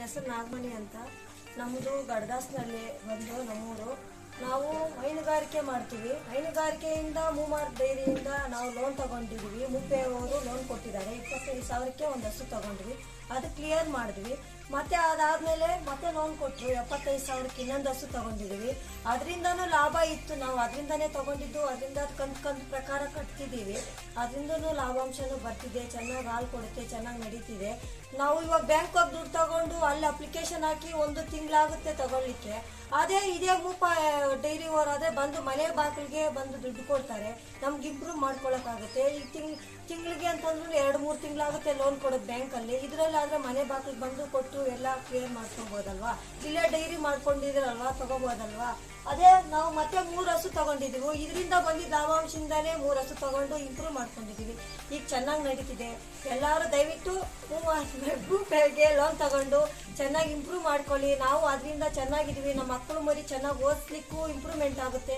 ಹೆಸರು ನಾಗಮಣಿ ಅಂತ. ನಮ್ಮದು ಗಡ್ದಾಸ್ನಲ್ಲಿ ಬಂದು ನಮ್ಮೂರು. ನಾವು ಹೈನುಗಾರಿಕೆ ಮಾಡ್ತೀವಿ. ಹೈನುಗಾರಿಕೆಯಿಂದ ಮೂಮಾರ್ ಡೈರಿಯಿಂದ ನಾವು ಲೋನ್ ತಗೊಂಡಿದ್ವಿ. ಮುಪ್ಪೆ ಅವರು ಲೋನ್ ಕೊಟ್ಟಿದ್ದಾರೆ. 25,000ಕ್ಕೆ ಒಂದು ಹಸು ತಗೊಂಡ್ವಿ. ಅದು ಕ್ಲಿಯರ್ ಮಾಡಿದ್ವಿ. ಮತ್ತೆ ಅದಾದ್ಮೇಲೆ ಮತ್ತೆ ಲೋನ್ ಕೊಟ್ಟರು 75,000ಕ್ಕೆ ಇನ್ನೊಂದು ಹಸು ತಗೊಂಡಿದ್ದೀವಿ. ಅದರಿಂದನೂ ಲಾಭ ಇತ್ತು. ನಾವು ಅದರಿಂದನೇ ತಗೊಂಡಿದ್ದು. ಅದರಿಂದ ಕಂತು ಪ್ರಕಾರ ಕಟ್ತಿದ್ದೀವಿ. ಅದರಿಂದನೂ ಲಾಭಾಂಶನೂ ಬರ್ತಿದೆ. ಚೆನ್ನಾಗಿ ಹಾಲು ಕೊಡುತ್ತೆ, ಚೆನ್ನಾಗಿ ನಡೀತಿದೆ. ನಾವು ಇವಾಗ ಬ್ಯಾಂಕ್ ಹೋಗಿ ದುಡ್ಡು ತಗೊಂಡು ಅಲ್ಲಿ ಅಪ್ಲಿಕೇಶನ್ ಹಾಕಿ 1 ತಿಂಗಳಾಗುತ್ತೆ ತಗೊಳ್ಳಿಕ್ಕೆ. ಅದೇ ಇದೇ ಮೂಪ ಡೈರಿ ಅವರಾದ್ರೆ ಬಂದು ಮನೆ ಬಾಗಿಲಿಗೆ ಬಂದು ದುಡ್ಡು ಕೊಡ್ತಾರೆ. ನಮ್ಗೆ ಇಂಪ್ರೂವ್ ಮಾಡ್ಕೊಳಕ್ಕಾಗುತ್ತೆ. ಈ ತಿಂಗಳಿಗೆ ಅಂತಂದ್ರೂ 2-3 ತಿಂಗಳಾಗುತ್ತೆ ಲೋನ್ ಕೊಡೋದು ಬ್ಯಾಂಕಲ್ಲಿ. ಇದರಲ್ಲಿ ಆದ್ರೆ ಮನೆ ಬಾಗಿಲಿಗೆ ಬಂದು ಕೊಟ್ಟು ಎಲ್ಲ ಕ್ಲಿಯರ್ ಮಾಡ್ಕೊಬೋದಲ್ವಾ. ಇಲ್ಲೇ ಡೈರಿ ಮಾಡ್ಕೊಂಡಿದ್ರಲ್ವಾ, ತಗೋಬೋದಲ್ವಾ. ಅದೇ ನಾವು ಮತ್ತೆ 3 ಹಸು ತಗೊಂಡಿದ್ದೀವಿ. ಇದರಿಂದ ಬಂದಿದ್ದ ಲಾಭಾಂಶದಿಂದಾನೇ 3 ಹಸು ತಗೊಂಡು ಇಂಪ್ರೂವ್ ಮಾಡ್ಕೊಂಡಿದ್ದೀವಿ. ಈಗ ಚೆನ್ನಾಗಿ ನಡೀತಿದೆ. ಎಲ್ಲರೂ ದಯವಿಟ್ಟು ಗ್ರೂಪ್ಗೆ ಲೋನ್ ತಗೊಂಡು ಚೆನ್ನಾಗಿ ಇಂಪ್ರೂವ್ ಮಾಡ್ಕೊಳ್ಳಿ. ನಾವು ಅದರಿಂದ ಚೆನ್ನಾಗಿದ್ದೀವಿ. ನಮ್ಮ ಮಕ್ಕಳು ಮರಿ ಚೆನ್ನಾಗಿ ಓದಿಸ್ಲಿಕ್ಕೂ ಇಂಪ್ರೂವ್ಮೆಂಟ್ ಆಗುತ್ತೆ.